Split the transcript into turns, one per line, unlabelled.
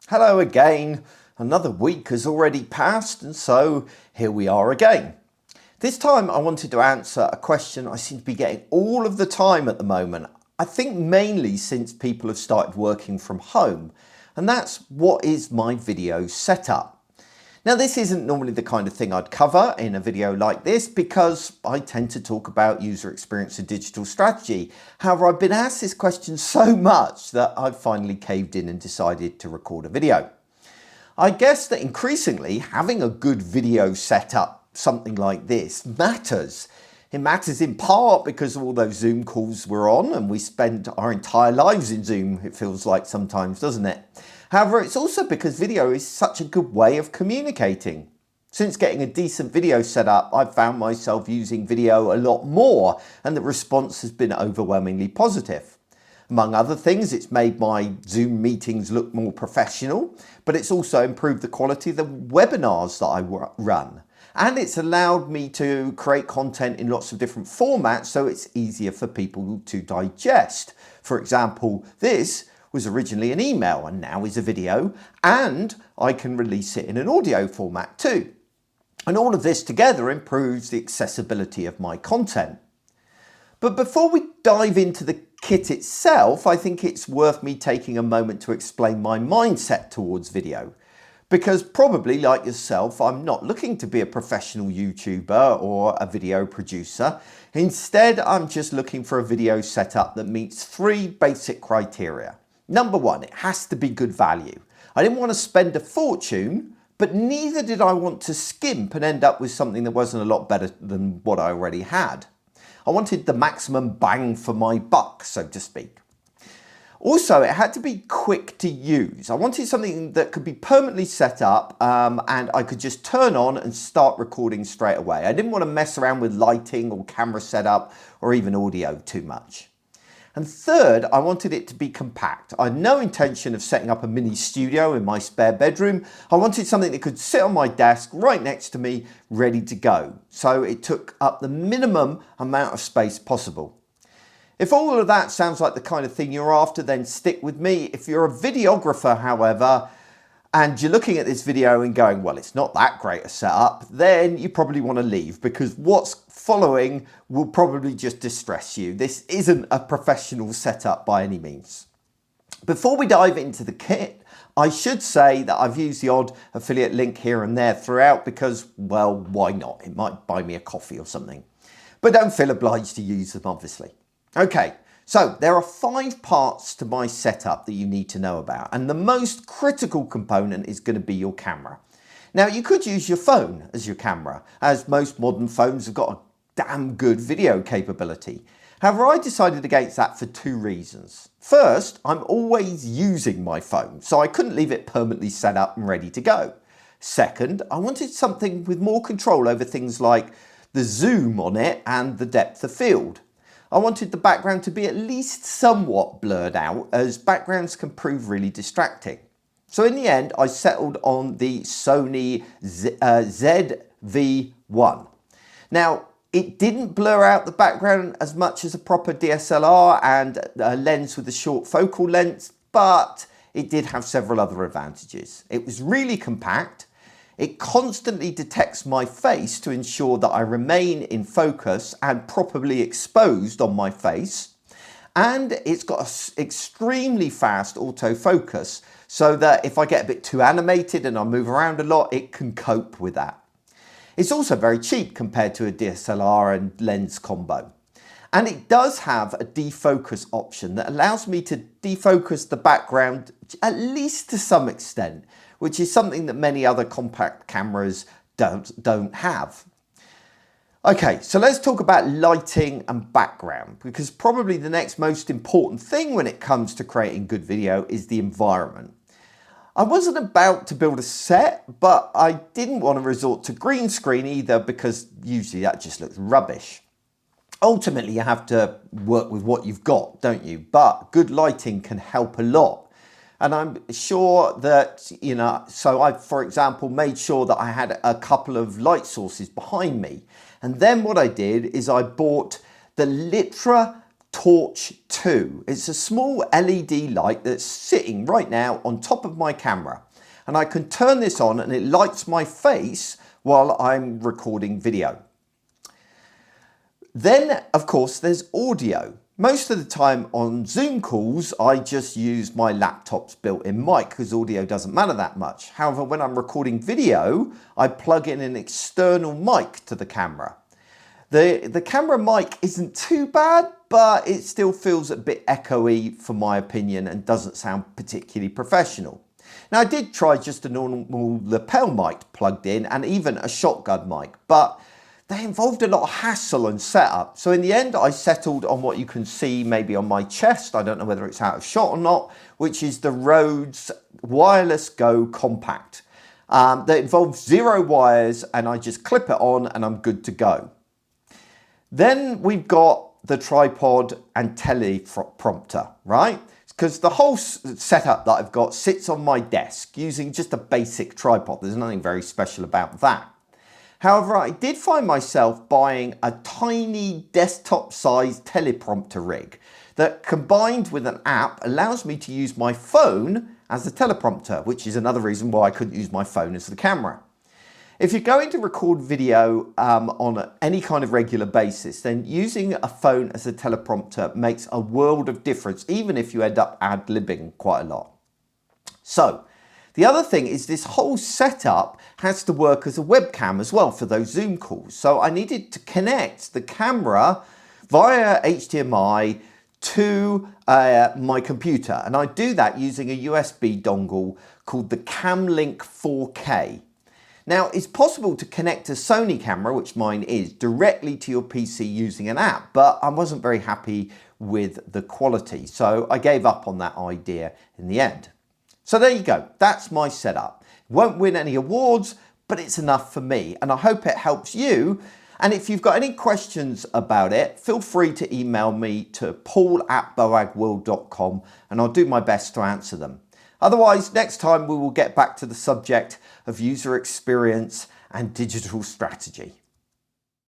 Hello again. Another week has already passed, and so here we are again. This time I wanted to answer a question I seem to be getting all of the time at the moment. I think mainly since people have started working from home, and that's what is my video setup. Now, this isn't normally the kind of thing I'd cover in a video like this because I tend to talk about user experience and digital strategy. However, I've been asked this question so much that I've finally caved in and decided to record a video. I guess that increasingly having a good video setup, something like this, matters. It matters in part because of all those Zoom calls we're on, and we spend our entire lives in Zoom, it feels like sometimes, doesn't it? However, it's also because video is such a good way of communicating. Since getting a decent video set up, I've found myself using video a lot more, and the response has been overwhelmingly positive. Among other things, it's made my Zoom meetings look more professional, but it's also improved the quality of the webinars that I run. And it's allowed me to create content in lots of different formats so it's easier for people to digest. For example, this was originally an email and now is a video, and I can release it in an audio format too. And all of this together improves the accessibility of my content. But before we dive into the kit itself, I think it's worth me taking a moment to explain my mindset towards video. Because probably, like yourself, I'm not looking to be a professional YouTuber or a video producer. Instead, I'm just looking for a video setup that meets three basic criteria. Number one, it has to be good value. I didn't want to spend a fortune, but neither did I want to skimp and end up with something that wasn't a lot better than what I already had. I wanted the maximum bang for my buck, so to speak. Also, it had to be quick to use. I wanted something that could be permanently set up and I could just turn on and start recording straight away. I didn't want to mess around with lighting or camera setup or even audio too much. And third, I wanted it to be compact. I had no intention of setting up a mini studio in my spare bedroom. I wanted something that could sit on my desk right next to me, ready to go. So it took up the minimum amount of space possible. If all of that sounds like the kind of thing you're after, then stick with me. If you're a videographer, however, and you're looking at this video and going, well, it's not that great a setup, then you probably want to leave because what's following will probably just distress you. This isn't a professional setup by any means. Before we dive into the kit, I should say that I've used the odd affiliate link here and there throughout because, well, why not? It might buy me a coffee or something. But don't feel obliged to use them, obviously. Okay, so there are 5 parts to my setup that you need to know about, and the most critical component is going to be your camera. Now, you could use your phone as your camera, as most modern phones have got a damn good video capability. However, I decided against that for 2 reasons. First, I'm always using my phone, so I couldn't leave it permanently set up and ready to go. Second, I wanted something with more control over things like the zoom on it and the depth of field. I wanted the background to be at least somewhat blurred out, as backgrounds can prove really distracting. So in the end, I settled on the Sony ZV-1. Now, it didn't blur out the background as much as a proper DSLR and a lens with a short focal length, but it did have several other advantages. It was really compact. It constantly detects my face to ensure that I remain in focus and properly exposed on my face. And it's got an extremely fast autofocus so that if I get a bit too animated and I move around a lot, it can cope with that. It's also very cheap compared to a DSLR and lens combo. And it does have a defocus option that allows me to defocus the background at least to some extent, which is something that many other compact cameras don't have. Okay, so let's talk about lighting and background, because probably the next most important thing when it comes to creating good video is the environment. I wasn't about to build a set, but I didn't want to resort to green screen either because usually that just looks rubbish. Ultimately, you have to work with what you've got, don't you? But good lighting can help a lot. And I'm sure that, so I, for example, made sure that I had a couple of light sources behind me. And then what I did is I bought the Litra Torch 2. It's a small LED light that's sitting right now on top of my camera, and I can turn this on and it lights my face while I'm recording video. Then, of course, there's audio. Most of the time on Zoom calls, I just use my laptop's built-in mic because audio doesn't matter that much. However, when I'm recording video, I plug in an external mic to the camera. The camera mic isn't too bad, but it still feels a bit echoey for my opinion and doesn't sound particularly professional. Now, I did try just a normal lapel mic plugged in and even a shotgun mic, but they involved a lot of hassle and setup. So in the end, I settled on what you can see maybe on my chest. I don't know whether it's out of shot or not, which is the Rode Wireless Go Compact. That involves 0 wires, and I just clip it on and I'm good to go. Then we've got the tripod and teleprompter, right? Because the whole setup that I've got sits on my desk using just a basic tripod. There's nothing very special about that. However, I did find myself buying a tiny desktop-sized teleprompter rig that, combined with an app, allows me to use my phone as a teleprompter, which is another reason why I couldn't use my phone as the camera. If you're going to record video on any kind of regular basis, then using a phone as a teleprompter makes a world of difference, even if you end up ad-libbing quite a lot. So, the other thing is this whole setup has to work as a webcam as well for those Zoom calls. So I needed to connect the camera via HDMI to my computer. And I do that using a USB dongle called the Camlink 4K. Now, it's possible to connect a Sony camera, which mine is, directly to your PC using an app, but I wasn't very happy with the quality. So I gave up on that idea in the end. So there you go, that's my setup. Won't win any awards, but it's enough for me, and I hope it helps you. And if you've got any questions about it, feel free to email me to paul@boagworld.com and I'll do my best to answer them. Otherwise, next time we will get back to the subject of user experience and digital strategy.